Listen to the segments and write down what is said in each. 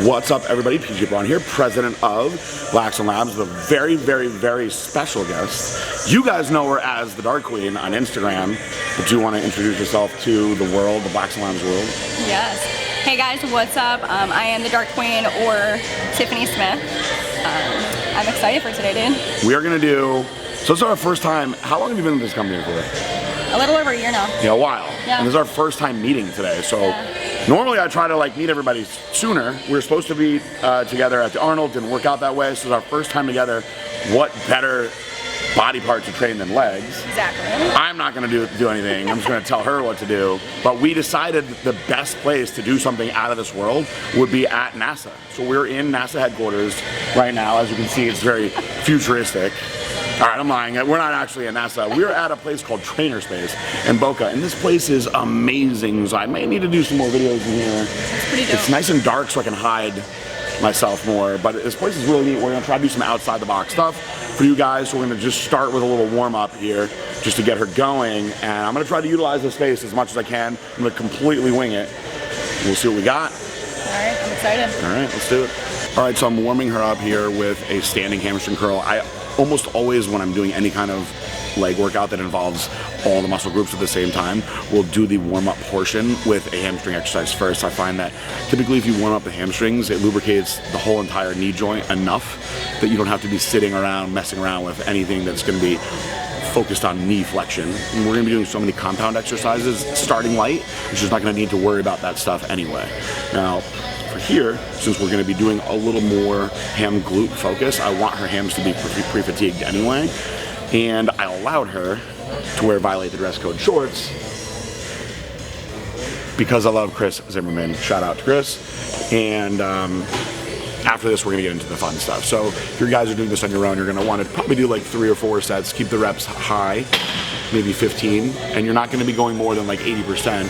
What's up, everybody? PJ Braun here, president of Blackstone Labs, with a very, very, very special guest. You guys know her as the Dark Queen on Instagram, but do you want to introduce yourself to the world, the Blackstone Labs world? Yes. Hey guys, what's up? I am the Dark Queen, or Tiffany Smith. I'm excited for today, dude. We are going to do, so it's our first time. How long have you been in this company for? A little over a year now. Yeah, a while. Yeah. And this is our first time meeting today, so normally I try to meet everybody sooner. We were supposed to be together at the Arnold, didn't work out that way, so this is our first time together. What better body part to train than legs? Exactly. I'm not going to do anything. I'm just going to tell her what to do. But we decided the best place to do something out of this world would be at NASA. So we're in NASA headquarters right now. As you can see, it's very futuristic. All right, I'm lying. We're not actually at NASA. We're at a place called Trainer Space in Boca, and this place is amazing. So I may need to do some more videos in here. It's pretty dope. It's nice and dark, so I can hide myself more. But this place is really neat. We're gonna try to do some outside the box stuff for you guys. So we're gonna just start with a little warm up here, just to get her going. And I'm gonna try to utilize the space as much as I can. I'm gonna completely wing it. We'll see what we got. All right, I'm excited. All right, let's do it. All right, so I'm warming her up here with a standing hamstring curl. I almost always, when I'm doing any kind of leg workout that involves all the muscle groups at the same time, we'll do the warm-up portion with a hamstring exercise first. I find that typically if you warm up the hamstrings, it lubricates the whole entire knee joint enough that you don't have to be sitting around messing around with anything that's going to be focused on knee flexion. And we're going to be doing so many compound exercises starting light, which is not going to need to worry about that stuff anyway. Now, for here, since we're going to be doing a little more ham glute focus, I want her hams to be pre-fatigued anyway, and I allowed her to wear violate the dress code shorts because I love Chris Zimmerman. Shout out to Chris. And after this, we're going to get into the fun stuff. So if you guys are doing this on your own, you're going to want to probably do 3 or 4 sets, keep the reps high, maybe 15, and you're not going to be going more than 80%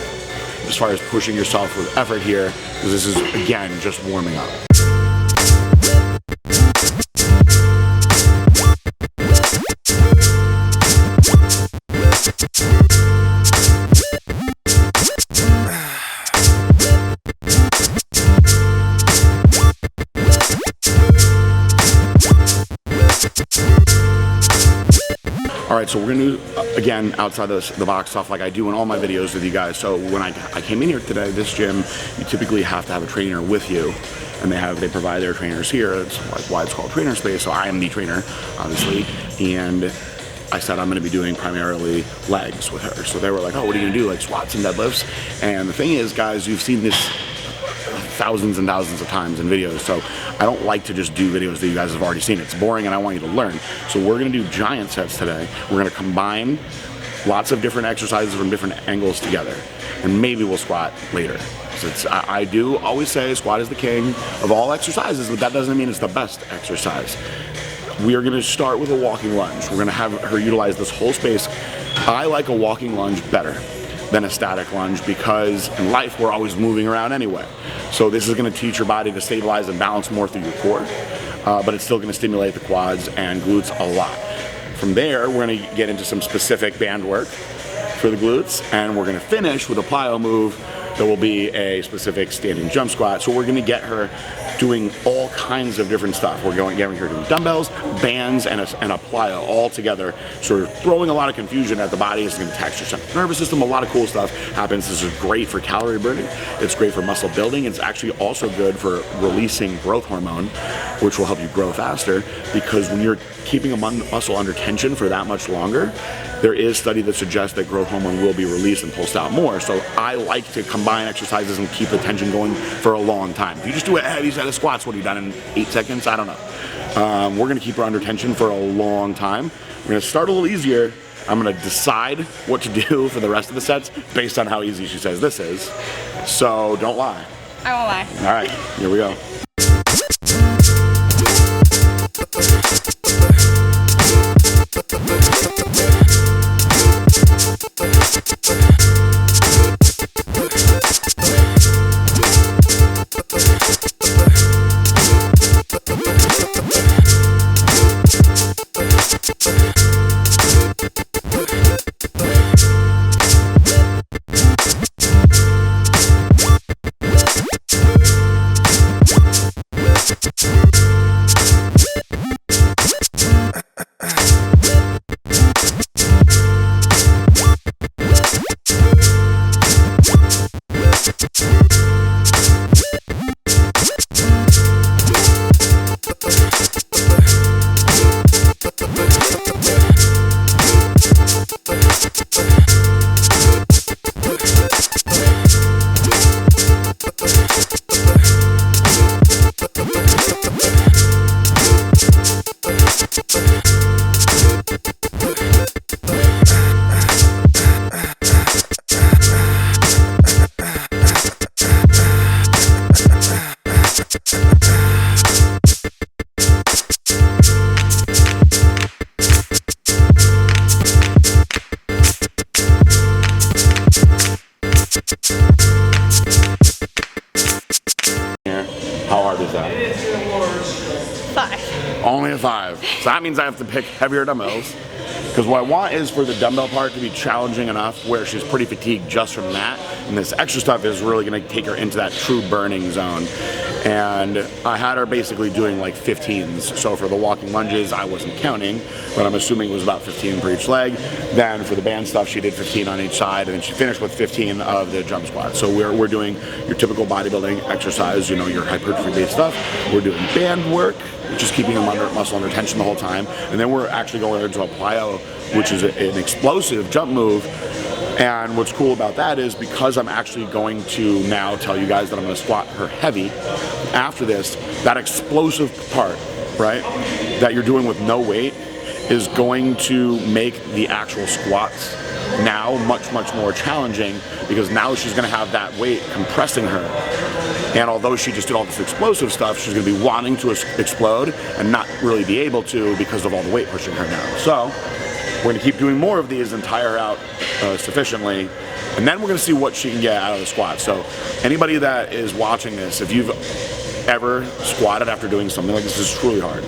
as far as pushing yourself with effort here, because this is, again, just warming up. Alright, so we're going to do, again, outside the box stuff like I do in all my videos with you guys. So when I came in here today, this gym, you typically have to have a trainer with you. And they provide their trainers here. It's why it's called Trainer Space. So I am the trainer, obviously. And I said I'm going to be doing primarily legs with her. So they were like, oh, what are you going to do? Squats and deadlifts? And the thing is, guys, you've seen this thousands and thousands of times in videos, so I don't like to just do videos that you guys have already seen. It's boring and I want you to learn. So we're going to do giant sets today. We're going to combine lots of different exercises from different angles together, and maybe we'll squat later. So I do always say squat is the king of all exercises, but that doesn't mean it's the best exercise. We are going to start with a walking lunge. We're going to have her utilize this whole space. I like a walking lunge better than a static lunge because in life we're always moving around anyway. So this is going to teach your body to stabilize and balance more through your core, but it's still going to stimulate the quads and glutes a lot. From there, we're going to get into some specific band work for the glutes, and we're going to finish with a plyo move that will be a specific standing jump squat. So we're going to get her doing all kinds of different stuff. We're getting her doing dumbbells, bands, and a plyo all together, sort of throwing a lot of confusion at the body. It's going to tax your central nervous system. A lot of cool stuff happens. This is great for calorie burning. It's great for muscle building. It's actually also good for releasing growth hormone, which will help you grow faster, because when you're keeping a muscle under tension for that much longer, there is study that suggests that growth hormone will be released and pulsed out more. So I like to combine exercises and keep the tension going for a long time. If you just do a heavy set of squats, what have you done in 8 seconds? I don't know. We're going to keep her under tension for a long time. We're going to start a little easier. I'm going to decide what to do for the rest of the sets based on how easy she says this is. So don't lie. I won't lie. All right, here we go. How hard is that? 5. Only a 5. So that means I have to pick heavier dumbbells. Because what I want is for the dumbbell part to be challenging enough where she's pretty fatigued just from that. And this extra stuff is really going to take her into that true burning zone. And I had her basically doing like 15s. So for the walking lunges, I wasn't counting, but I'm assuming it was about 15 for each leg. Then for the band stuff, she did 15 on each side, and then she finished with 15 of the jump squats. So we're doing your typical bodybuilding exercise, you know, your hypertrophy-based stuff. We're doing band work, just keeping them under muscle under tension the whole time. And then we're actually going into a plyo, which is an explosive jump move. And what's cool about that is because I'm actually going to now tell you guys that I'm going to squat her heavy after this, that explosive part, right, that you're doing with no weight is going to make the actual squats now much, much more challenging because now she's going to have that weight compressing her. And although she just did all this explosive stuff, she's going to be wanting to explode and not really be able to because of all the weight pushing her now. So we're going to keep doing more of these and tire her out sufficiently. And then we're going to see what she can get out of the squat. So anybody that is watching this, if you've ever squatted after doing something like this, is truly hard.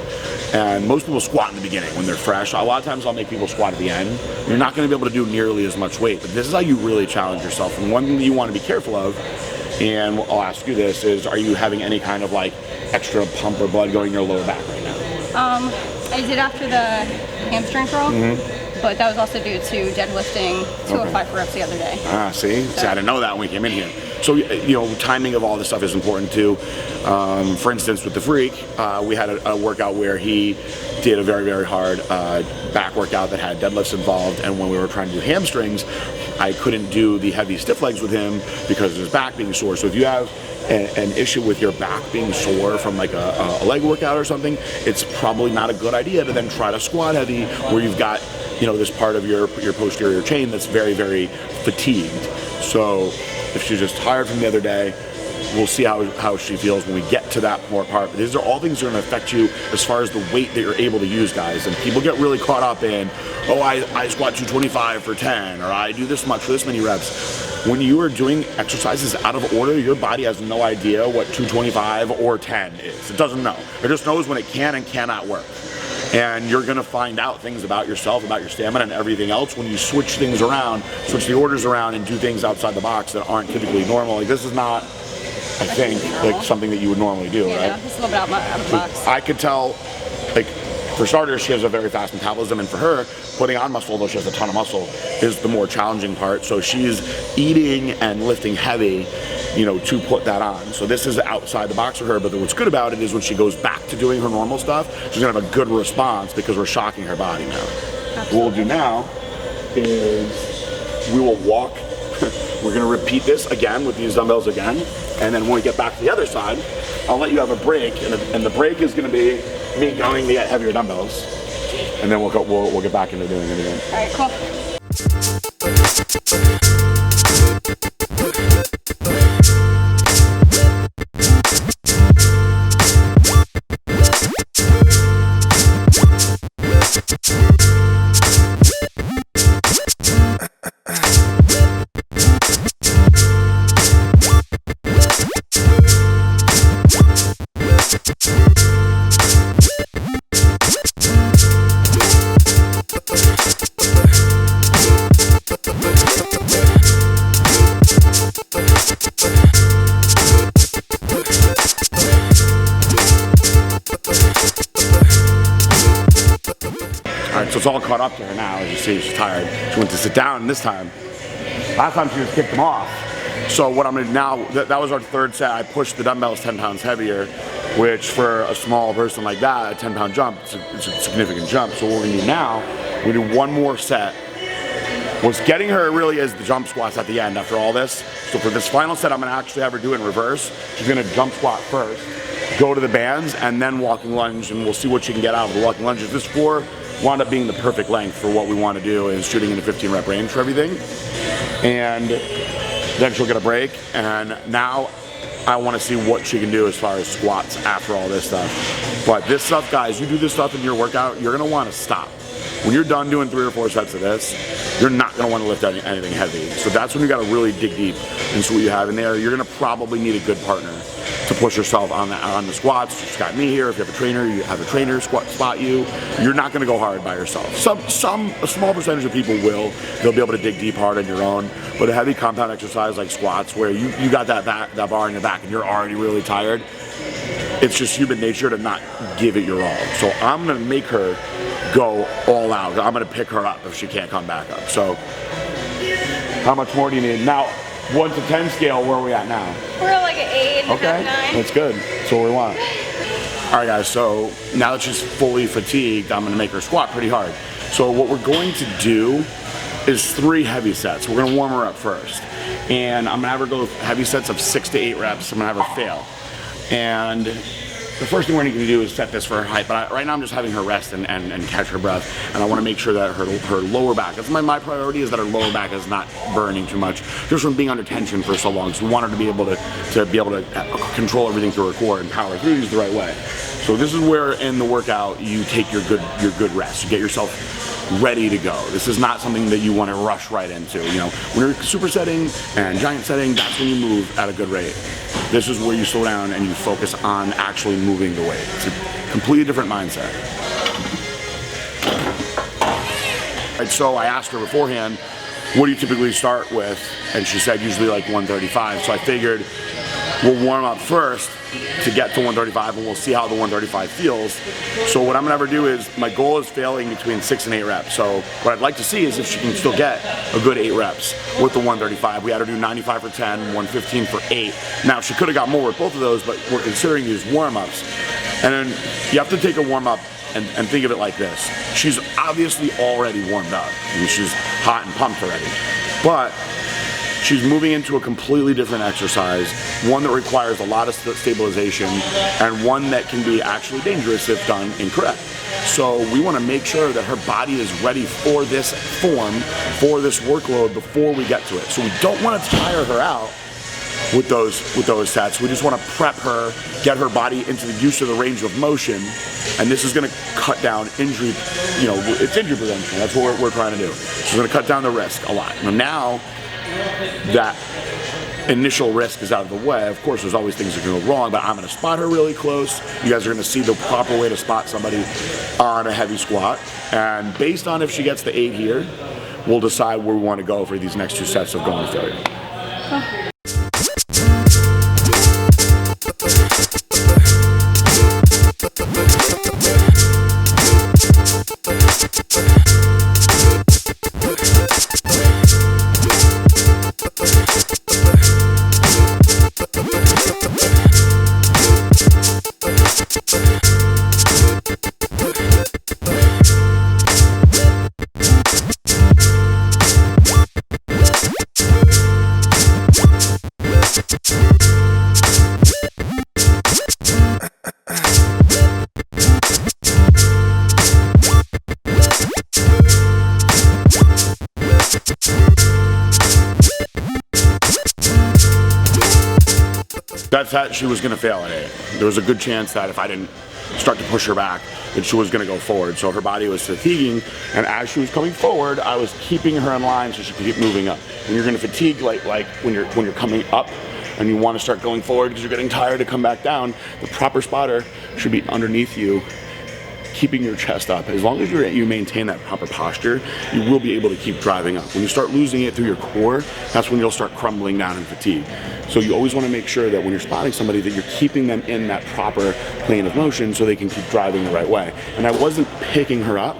And most people squat in the beginning when they're fresh. A lot of times I'll make people squat at the end. You're not going to be able to do nearly as much weight, but this is how you really challenge yourself. And one thing that you want to be careful of, and I'll ask you this, is are you having any kind of like extra pump or blood going in your lower back right now? I did after the hamstring curl, but that was also due to deadlifting 205 reps the other day. Ah, see? So I didn't know that when we came in here. So, you know, timing of all this stuff is important too. For instance, with the Freak, we had a workout where he did a very, very hard back workout that had deadlifts involved, and when we were trying to do hamstrings, I couldn't do the heavy stiff legs with him because of his back being sore. So if you have an issue with your back being sore from like a leg workout or something, it's probably not a good idea to then try to squat heavy where you've got, you know, this part of your posterior chain that's very, very fatigued. So if she's just tired from the other day, we'll see how she feels when we get to that more part. But these are all things that are going to affect you as far as the weight that you're able to use, guys. And people get really caught up in, oh, I squat 225 for 10, or I do this much for this many reps. When you are doing exercises out of order, your body has no idea what 225 or 10 is. It doesn't know. It just knows when it can and cannot work. And you're going to find out things about yourself, about your stamina and everything else when you switch things around, switch the orders around and do things outside the box that aren't typically normal. Like this is not, I think, like something that you would normally do, right? Yeah, it's a little bit out of the box. I could tell, like, for starters, she has a very fast metabolism, and for her, putting on muscle, although she has a ton of muscle, is the more challenging part. So she's eating and lifting heavy, you know, to put that on. So this is outside the box for her, but what's good about it is when she goes back to doing her normal stuff, she's gonna have a good response because we're shocking her body now. Absolutely. What we'll do now is we will walk. We're gonna repeat this again with these dumbbells again, and then when we get back to the other side, I'll let you have a break, and the break is gonna be me going to get heavier dumbbells, and then we'll get back into doing it again. All right, cool. So it's all caught up to her now. As you see, she's tired. She went to sit down, and this time, last time she just kicked them off. So what I'm gonna do now, that was our third set. I pushed the dumbbells 10 pounds heavier, which for a small person like that, a 10-pound jump, it's a significant jump. So what we're gonna do now, we're gonna do one more set. What's getting her really is the jump squats at the end after all this. So for this final set, I'm gonna actually have her do it in reverse. She's gonna jump squat first, go to the bands, and then walking lunge, and we'll see what she can get out of the walking lunges. This floor wound up being the perfect length for what we want to do, is shooting in a 15 rep range for everything. And then she'll get a break, and now I want to see what she can do as far as squats after all this stuff. But this stuff, guys, you do this stuff in your workout, you're going to want to stop. when you're done doing 3 or 4 sets of this, you're not gonna wanna lift anything heavy. So that's when you gotta really dig deep into what you have in there. You're gonna probably need a good partner to push yourself on the squats. You've got me here. If you have a trainer, you have a trainer spot you. You're not gonna go hard by yourself. A small percentage of people will. They'll be able to dig deep hard on your own. But a heavy compound exercise like squats, where you got that bar in your back and you're already really tired, it's just human nature to not give it your all. So I'm gonna make her go all out. I'm gonna pick her up if she can't come back up. So how much more do you need? Now, 1 to 10 scale, where are we at now? We're like an 8 and Okay, 9. that's good. That's what we want. All right, guys, so now that she's fully fatigued, I'm gonna make her squat pretty hard. So what we're going to do is 3 heavy sets. We're gonna warm her up first. And I'm gonna have her go heavy sets of 6 to 8 reps. I'm gonna have her fail. And the first thing we're going to do is set this for her height, but right now I'm just having her rest and catch her breath, and I want to make sure that her lower back, that's my priority, is that her lower back is not burning too much, just from being under tension for so long. So we want her to be able to control everything through her core and power through these the right way. So this is where in the workout you take your good rest. You get yourself ready to go. This is not something that you want to rush right into. You know, when you're supersetting and giant setting, that's when you move at a good rate. This is where you slow down and you focus on actually moving the weight. It's a completely different mindset. Right, so I asked her beforehand, what do you typically start with? And she said usually like 135. So I figured we'll warm up first to get to 135, and we'll see how the 135 feels. So what I'm gonna have her do is, my goal is failing between 6 and 8 reps. So what I'd like to see is if she can still get a good 8 reps with the 135. We had her do 95 for 10, 115 for 8. Now she could have got more with both of those, but we're considering these warm-ups. And then you have to take a warm-up and think of it like this. She's obviously already warmed up. I mean, she's hot and pumped already. But she's moving into a completely different exercise, one that requires a lot of stabilization, and one that can be actually dangerous if done incorrect. So we want to make sure that her body is ready for this form, for this workload before we get to it. So we don't want to tire her out with those sets. We just want to prep her, get her body into the use of the range of motion, and this is going to cut down injury. You know, it's injury prevention. That's what we're trying to do. So we're going to cut down the risk a lot. Now that initial risk is out of the way, of course there's always things that can go wrong, but I'm going to spot her really close. You guys are going to see the proper way to spot somebody on a heavy squat, and based on if she gets the 8 here, we'll decide where we want to go for these next 2 sets of going to failure. That she was going to fail at 8. There was a good chance that if I didn't start to push her back, that she was going to go forward. So her body was fatiguing, and as she was coming forward, I was keeping her in line so she could keep moving up. When you're going to fatigue, like when you're coming up and you want to start going forward because you're getting tired to come back down, the proper spotter should be underneath you, keeping your chest up. As long as you maintain that proper posture, you will be able to keep driving up. When you start losing it through your core, that's when you'll start crumbling down in fatigue. So you always want to make sure that when you're spotting somebody that you're keeping them in that proper plane of motion so they can keep driving the right way. And I wasn't picking her up,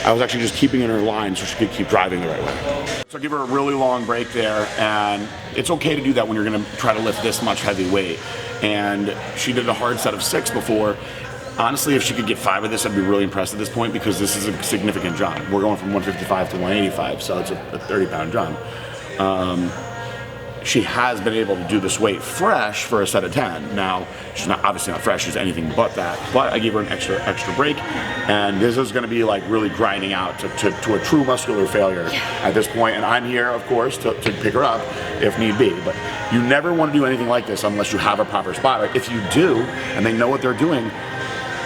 I was actually just keeping her in her line so she could keep driving the right way. So give her a really long break there, and it's okay to do that when you're going to try to lift this much heavy weight. And she did a hard set of 6 before. Honestly, if she could get 5 of this, I'd be really impressed at this point, because this is a significant jump. We're going from 155 to 185, so it's a 30-pound jump. She has been able to do this weight fresh for a set of 10. Now, she's obviously not fresh, she's anything but that, but I gave her an extra break, and this is gonna be like really grinding out to a true muscular failure at this point, and I'm here, of course, to pick her up if need be. But you never wanna do anything like this unless you have a proper spotter. If you do, and they know what they're doing,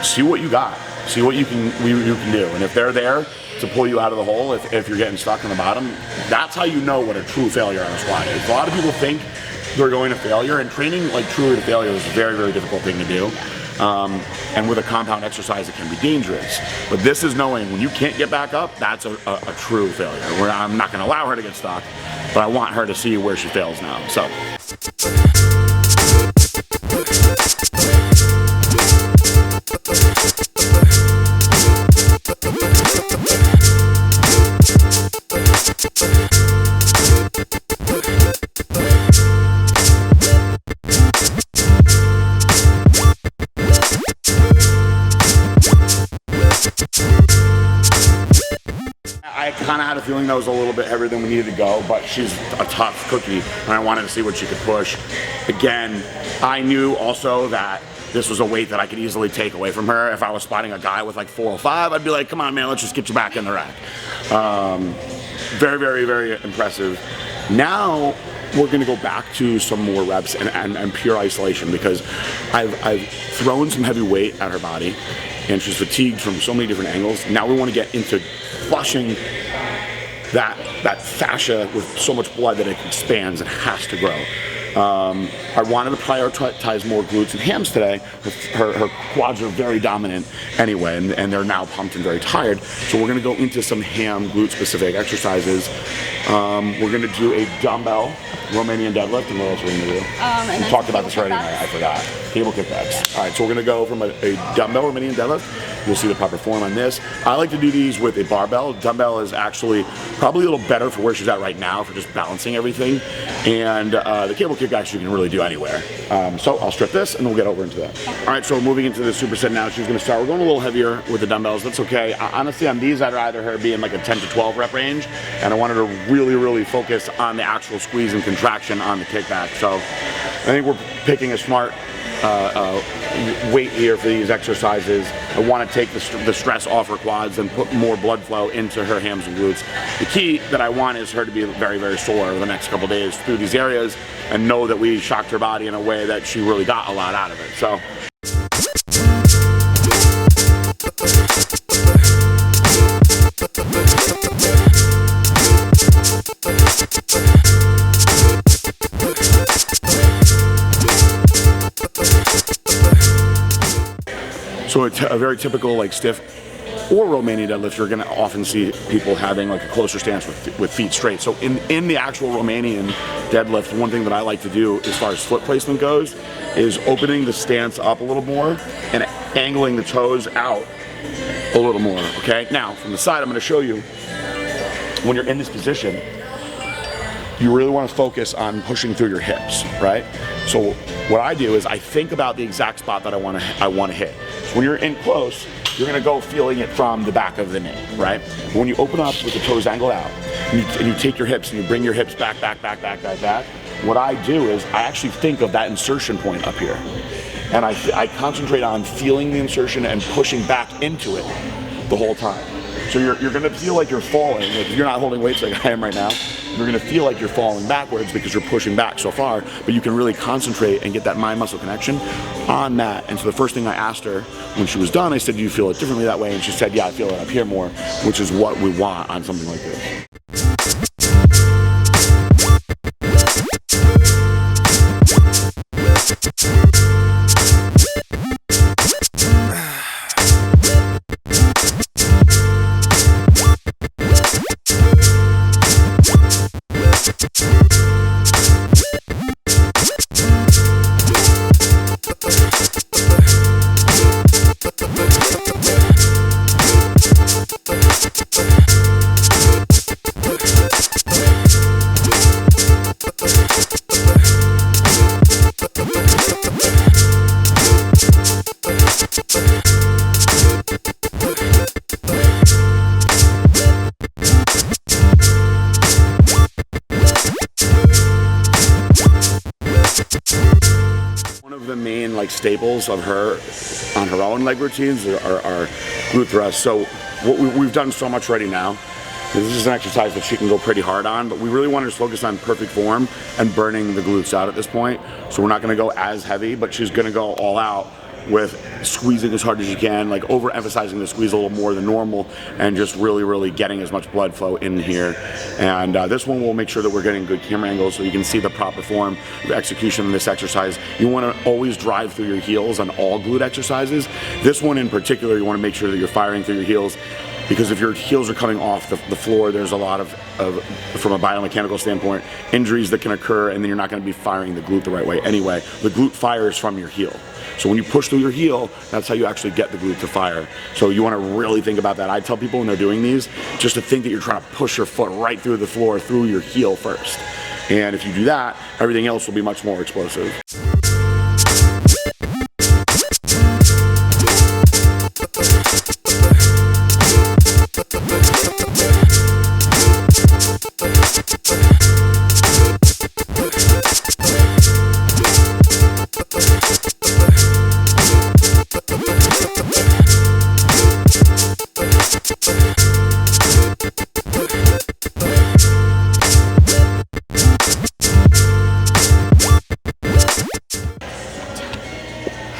see what you got. See what you can do. And if they're there to pull you out of the hole, if you're getting stuck on the bottom, that's how you know what a true failure on a squat is. A lot of people think they're going to failure, and training like truly to failure is a very, very difficult thing to do. And with a compound exercise, it can be dangerous. But this is knowing when you can't get back up, that's a true failure. Where I'm not going to allow her to get stuck, but I want her to see where she fails now. So. I kind of had a feeling that was a little bit heavier than we needed to go, but she's a tough cookie, and I wanted to see what she could push. Again, I knew also that this was a weight that I could easily take away from her. If I was spotting a guy with like 405, I'd be like, come on, man, let's just get you back in the rack. Very, very, very impressive. Now, we're going to go back to some more reps and pure isolation, because I've thrown some heavy weight at her body, and she's fatigued from so many different angles. Now we want to get into flushing that fascia with so much blood that it expands and has to grow. I wanted to prioritize more glutes and hams today. Her quads are very dominant anyway, and they're now pumped and very tired. So we're going to go into some ham glute specific exercises. We're going to do a dumbbell Romanian deadlift, and what else are we going to do? We talked about this already, I forgot. Cable kickbacks. All right, so we're going to go from a dumbbell Romanian deadlift. You'll see the proper form on this. I like to do these with a barbell. Dumbbell is actually probably a little better for where she's at right now for just balancing everything. And the cable kickbacks you can really do anywhere. So I'll strip this and we'll get over into that. All right, so we're moving into the superset now. She's going to start. We're going a little heavier with the dumbbells. That's okay. Honestly, on these, I'd rather her be in like a 10 to 12 rep range. And I wanted to really, really focus on the actual squeeze and contraction on the kickback. So I think we're picking a smart weight here for these exercises. I want to take the stress off her quads and put more blood flow into her hams and glutes. The key that I want is her to be very, very sore over the next couple days through these areas and know that we shocked her body in a way that she really got a lot out of it. So. So it's a very typical like stiff or Romanian deadlift, you're going to often see people having like a closer stance with feet straight. So in the actual Romanian deadlift, one thing that I like to do as far as foot placement goes is opening the stance up a little more and angling the toes out a little more, okay? Now, from the side, I'm going to show you when you're in this position, you really want to focus on pushing through your hips, right? So what I do is I think about the exact spot that I want to hit. So when you're in close, you're going to go feeling it from the back of the knee, right? But when you open up with the toes angled out, and you take your hips and you bring your hips back, what I do is I actually think of that insertion point up here. And I concentrate on feeling the insertion and pushing back into it the whole time. So you're going to feel like you're falling. Like if you're not holding weights like I am right now, you're going to feel like you're falling backwards because you're pushing back so far, but you can really concentrate and get that mind-muscle connection on that. And so the first thing I asked her when she was done, I said, do you feel it differently that way? And she said, yeah, I feel it up here more, which is what we want on something like this. One of the main staples of her on her own leg routines are glute thrusts. So what we've done so much already now. This is an exercise that she can go pretty hard on, but we really want her to focus on perfect form and burning the glutes out at this point. So we're not going to go as heavy, but she's going to go all out with squeezing as hard as you can, like overemphasizing the squeeze a little more than normal, and just really getting as much blood flow in here. And this one will make sure that we're getting good camera angles so you can see the proper form of execution in this exercise. You want to always drive through your heels on all glute exercises. This one in particular, you want to make sure that you're firing through your heels, because if your heels are coming off the floor, there's a lot of, from a biomechanical standpoint, injuries that can occur, and then you're not going to be firing the glute the right way anyway. The glute fires from your heel. So when you push through your heel, that's how you actually get the glute to fire. So you want to really think about that. I tell people when they're doing these, just to think that you're trying to push your foot right through the floor, through your heel first. And if you do that, everything else will be much more explosive.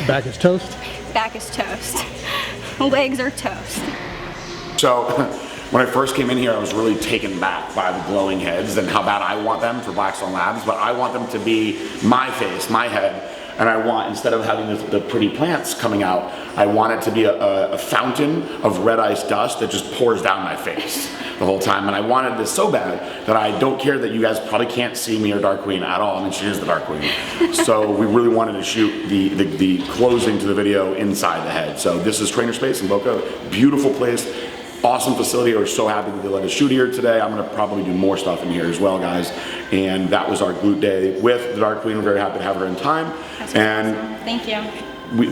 Back is toast? Back is toast. Legs are toast. So when I first came in here, I was really taken back by the glowing heads and how bad I want them for Blackstone Labs, but I want them to be my face, my head, and I want, instead of having the pretty plants coming out, I want it to be a fountain of red ice dust that just pours down my face the whole time. And I wanted this so bad that I don't care that you guys probably can't see me or Dark Queen at all. I mean, she is the Dark Queen. So we really wanted to shoot the closing to the video inside the head. So this is Trainer Space in Boca. Beautiful place. Awesome facility. We're so happy that they let us shoot here today. I'm going to probably do more stuff in here as well, guys. And that was our glute day with the Dark Queen. We're very happy to have her in time. And thank you.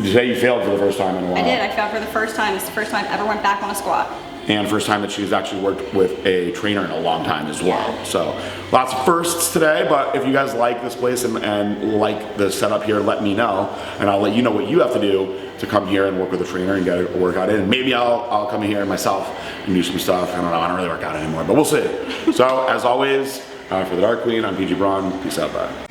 Today you failed for the first time in a while. I did. I failed for the first time. It's the first time I ever went back on a squat. And first time that she's actually worked with a trainer in a long time as well. Yeah. So lots of firsts today, but if you guys like this place and like the setup here, let me know, and I'll let you know what you have to do to come here and work with a trainer and get a workout in. And maybe I'll come in here myself and do some stuff. I don't know, I don't really work out anymore, but we'll see. So as always, for the Dark Queen, I'm PG Braun. Peace out, bye.